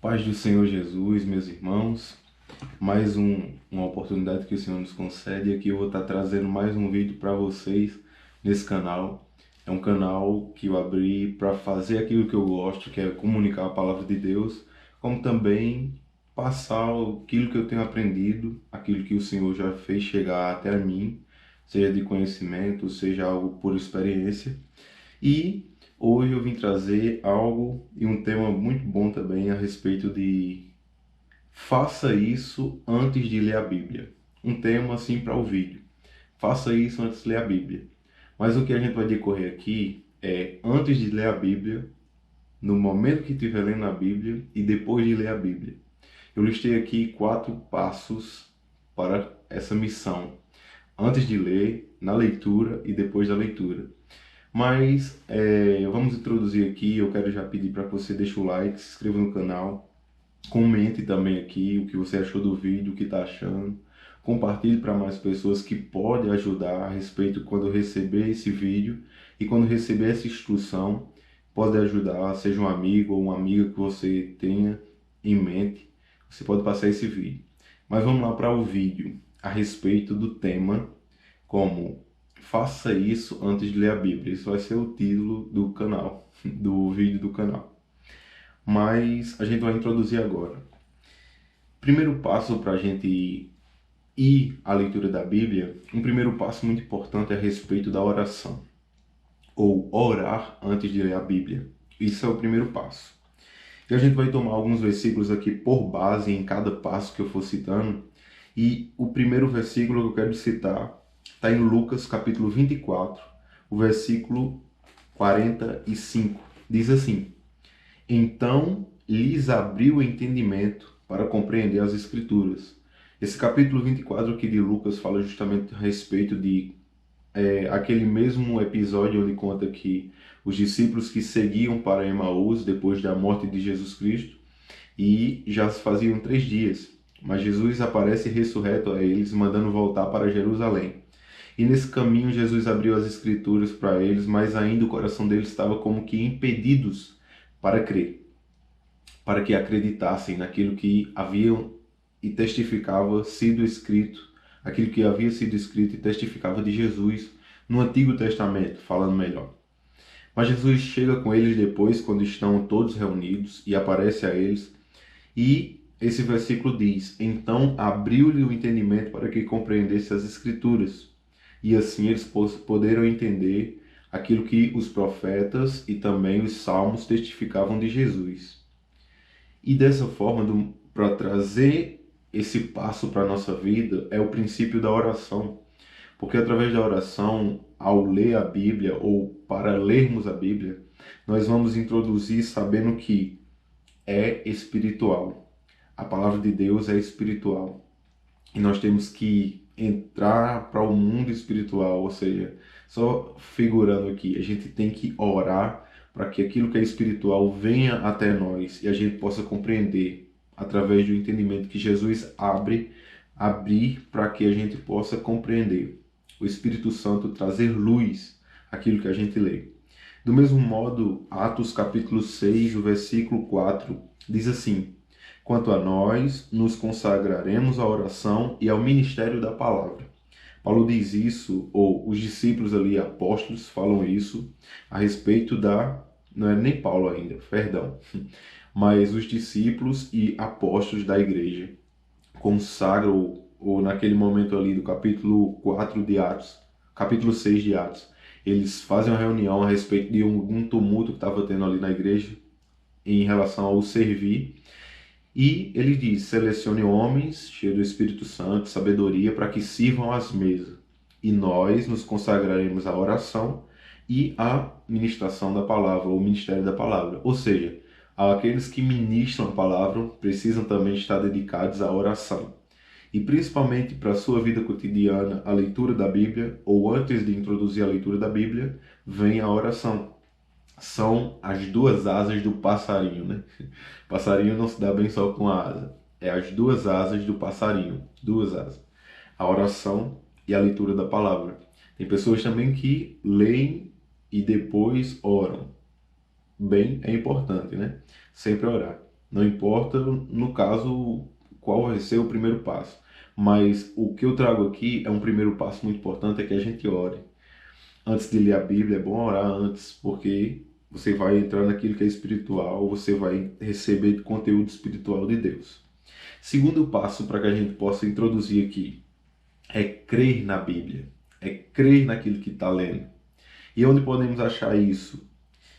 Paz do Senhor Jesus, meus irmãos, uma oportunidade que o Senhor nos concede. Aqui eu vou estar trazendo mais um vídeo para vocês nesse canal. É um canal que eu abri para fazer aquilo que eu gosto, que é comunicar a palavra de Deus, como também passar aquilo que eu tenho aprendido, aquilo que o Senhor já fez chegar até mim, seja de conhecimento, seja algo por experiência. E hoje eu vim trazer algo e um tema muito bom também a respeito de faça isso antes de ler a Bíblia. Um tema assim para o vídeo. Faça isso antes de ler a Bíblia. Mas o que a gente vai decorrer aqui é antes de ler a Bíblia, no momento que estiver lendo a Bíblia e depois de ler a Bíblia. Eu listei aqui 4 passos para essa missão. Antes de ler, na leitura e depois da leitura. Mas vamos introduzir aqui. Eu quero já pedir para que você deixe o like, se inscreva no canal, comente também aqui o que você achou do vídeo, o que está achando. Compartilhe para mais pessoas que podem ajudar a respeito quando receber esse vídeo e quando receber essa instrução, pode ajudar, seja um amigo ou uma amiga que você tenha em mente, você pode passar esse vídeo. Mas vamos lá para o vídeo a respeito do tema, como faça isso antes de ler a Bíblia. Isso vai ser o título do canal, do vídeo do canal. Mas a gente vai introduzir agora. Primeiro passo para a gente ir à leitura da Bíblia, um primeiro passo muito importante é a respeito da oração. Ou orar antes de ler a Bíblia. Isso é o primeiro passo. E a gente vai tomar alguns versículos aqui por base em cada passo que eu for citando. E o primeiro versículo que eu quero citar está em Lucas capítulo 24, o versículo 45. Diz assim: Então lhes abriu o entendimento para compreender as Escrituras. Esse capítulo 24 aqui de Lucas fala justamente a respeito de aquele mesmo episódio onde conta que os discípulos que seguiam para Emaús depois da morte de Jesus Cristo, e já se faziam 3 dias, mas Jesus aparece ressurreto a eles, mandando voltar para Jerusalém. E nesse caminho Jesus abriu as Escrituras para eles, mas ainda o coração deles estava como que impedidos para crer, para que acreditassem naquilo que haviam e testificava sido escrito, aquilo que havia sido escrito e testificava de Jesus no Antigo Testamento, falando melhor. Mas Jesus chega com eles depois, quando estão todos reunidos, e aparece a eles, e esse versículo diz: Então abriu-lhe o entendimento para que compreendesse as Escrituras, e assim eles poderam entender aquilo que os profetas e também os salmos testificavam de Jesus. E dessa forma, para trazer esse passo para a nossa vida, é o princípio da oração. Porque através da oração, ao ler a Bíblia, ou para lermos a Bíblia, nós vamos introduzir sabendo que é espiritual. A palavra de Deus é espiritual. E nós temos que entrar para o mundo espiritual, ou seja, só figurando aqui, a gente tem que orar para que aquilo que é espiritual venha até nós e a gente possa compreender através do entendimento que Jesus abrir para que a gente possa compreender. O Espírito Santo trazer luz àquilo que a gente lê. Do mesmo modo, Atos capítulo 6, o versículo 4, diz assim: Quanto a nós, nos consagraremos à oração e ao ministério da palavra. Paulo diz isso, ou os discípulos ali, apóstolos, falam isso a respeito não é nem Paulo ainda, perdão, mas os discípulos e apóstolos da igreja consagram, ou naquele momento ali do capítulo 4 de Atos, capítulo 6 de Atos, eles fazem uma reunião a respeito de um tumulto que estava tendo ali na igreja em relação ao servir. E ele diz: selecione homens cheios do Espírito Santo, sabedoria, para que sirvam às mesas. E nós nos consagraremos à oração e à ministração da palavra, ou ministério da palavra. Ou seja, aqueles que ministram a palavra precisam também estar dedicados à oração. E principalmente para a sua vida cotidiana, a leitura da Bíblia, ou antes de introduzir a leitura da Bíblia, vem a oração. São as 2 asas do passarinho, né? O passarinho não se dá bem só com a asa. É as 2 asas do passarinho, 2 asas. A oração e a leitura da palavra. Tem pessoas também que leem e depois oram. Bem, é importante, né? Sempre orar. Não importa, no caso, qual vai ser o primeiro passo. Mas o que eu trago aqui é um primeiro passo muito importante, é que a gente ore. Antes de ler a Bíblia, é bom orar antes, porque você vai entrar naquilo que é espiritual, você vai receber conteúdo espiritual de Deus. Segundo passo para que a gente possa introduzir aqui é crer na Bíblia, é crer naquilo que está lendo. E onde podemos achar isso?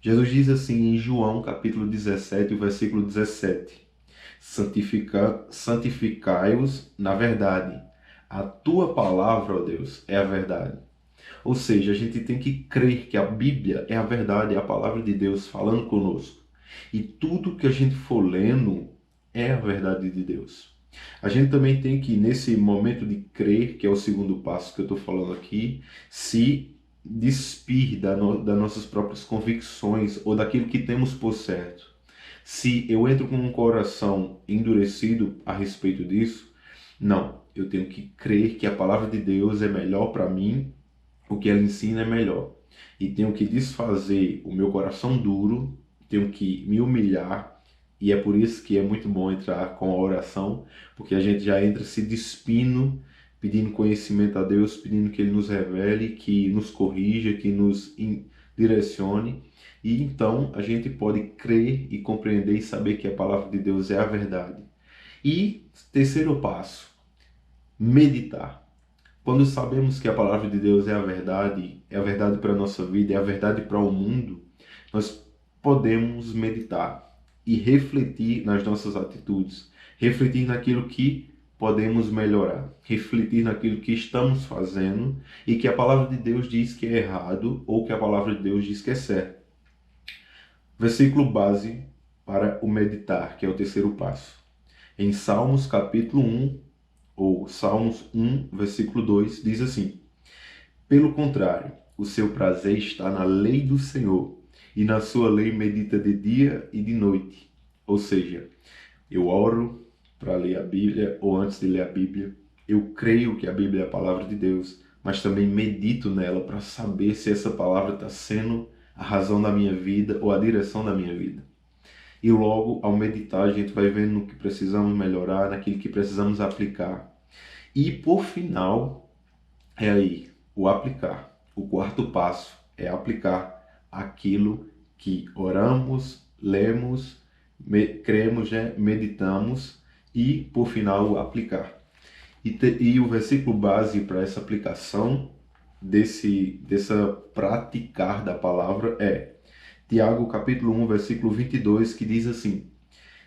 Jesus diz assim em João capítulo 17, o versículo 17: santificai-os na verdade. A tua palavra, ó Deus, é a verdade. Ou seja, a gente tem que crer que a Bíblia é a verdade, é a palavra de Deus falando conosco. E tudo que a gente for lendo é a verdade de Deus. A gente também tem que, nesse momento de crer, que é o segundo passo que eu estou falando aqui, se despir das nossas próprias convicções ou daquilo que temos por certo. Se eu entro com um coração endurecido a respeito disso, não, eu tenho que crer que a palavra de Deus é melhor para mim, o que ela ensina é melhor. E tenho que desfazer o meu coração duro, tenho que me humilhar, e é por isso que é muito bom entrar com a oração, porque a gente já entra se despindo, pedindo conhecimento a Deus, pedindo que Ele nos revele, que nos corrija, que nos direcione. E então a gente pode crer e compreender e saber que a palavra de Deus é a verdade. E terceiro passo, meditar. Quando sabemos que a palavra de Deus é a verdade para a nossa vida, é a verdade para o mundo, nós podemos meditar e refletir nas nossas atitudes, refletir naquilo que podemos melhorar, refletir naquilo que estamos fazendo e que a palavra de Deus diz que é errado ou que a palavra de Deus diz que é certo. Versículo base para o meditar, que é o terceiro passo. Em Salmos capítulo 1, ou Salmos 1, versículo 2, diz assim: pelo contrário, o seu prazer está na lei do Senhor, e na sua lei medita de dia e de noite. Ou seja, eu oro para ler a Bíblia, ou antes de ler a Bíblia, eu creio que a Bíblia é a palavra de Deus, mas também medito nela para saber se essa palavra está sendo a razão da minha vida ou a direção da minha vida. E logo, ao meditar, a gente vai vendo no que precisamos melhorar, naquilo que precisamos aplicar. E, por final, é aí, o aplicar. O quarto passo é aplicar aquilo que oramos, lemos, cremos, meditamos e, por final, o aplicar. E o versículo base para essa aplicação, dessa praticar da palavra é Tiago capítulo 1, versículo 22, que diz assim: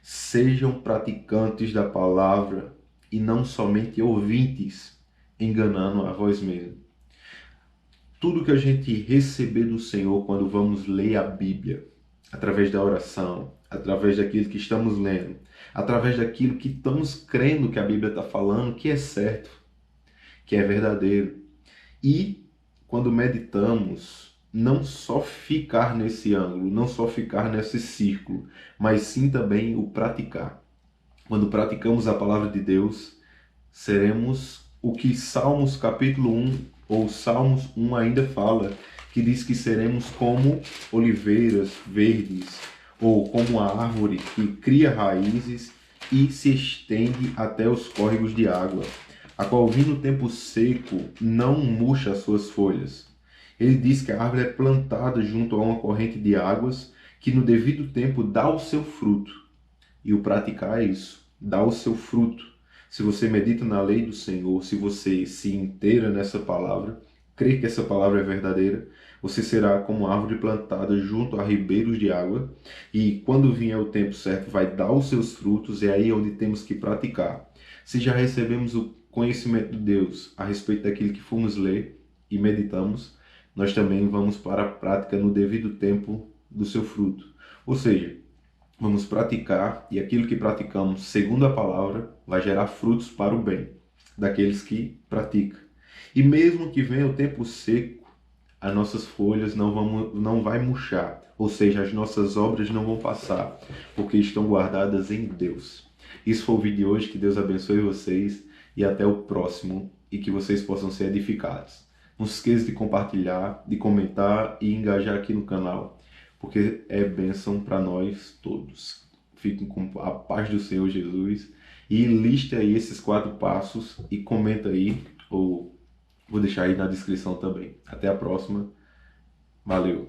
sejam praticantes da palavra e não somente ouvintes, enganando a vós mesmos. Tudo que a gente receber do Senhor quando vamos ler a Bíblia, através da oração, através daquilo que estamos lendo, através daquilo que estamos crendo que a Bíblia está falando, que é certo, que é verdadeiro. E quando meditamos, não só ficar nesse ângulo, não só ficar nesse círculo, mas sim também o praticar. Quando praticamos a palavra de Deus, seremos o que Salmos capítulo 1 ou Salmos 1 ainda fala, que diz que seremos como oliveiras verdes, ou como a árvore que cria raízes e se estende até os córregos de água, a qual vindo o tempo seco não murcha as suas folhas. Ele diz que a árvore é plantada junto a uma corrente de águas que no devido tempo dá o seu fruto. E o praticar é isso, dá o seu fruto. Se você medita na lei do Senhor, se você se inteira nessa palavra, crê que essa palavra é verdadeira, você será como árvore plantada junto a ribeiros de água, e quando vier o tempo certo vai dar os seus frutos, é aí onde temos que praticar. Se já recebemos o conhecimento de Deus a respeito daquilo que fomos ler e meditamos, nós também vamos para a prática no devido tempo do seu fruto. Ou seja, vamos praticar, e aquilo que praticamos segundo a palavra vai gerar frutos para o bem daqueles que praticam. E mesmo que venha o tempo seco, as nossas folhas não vai murchar, ou seja, as nossas obras não vão passar, porque estão guardadas em Deus. Isso foi o vídeo de hoje, que Deus abençoe vocês e até o próximo, e que vocês possam ser edificados. Não se esqueça de compartilhar, de comentar e engajar aqui no canal, porque é bênção para nós todos. fiquem com a paz do Senhor Jesus. E liste aí esses 4 passos e comenta aí, ou vou deixar aí na descrição também. Até a próxima. Valeu!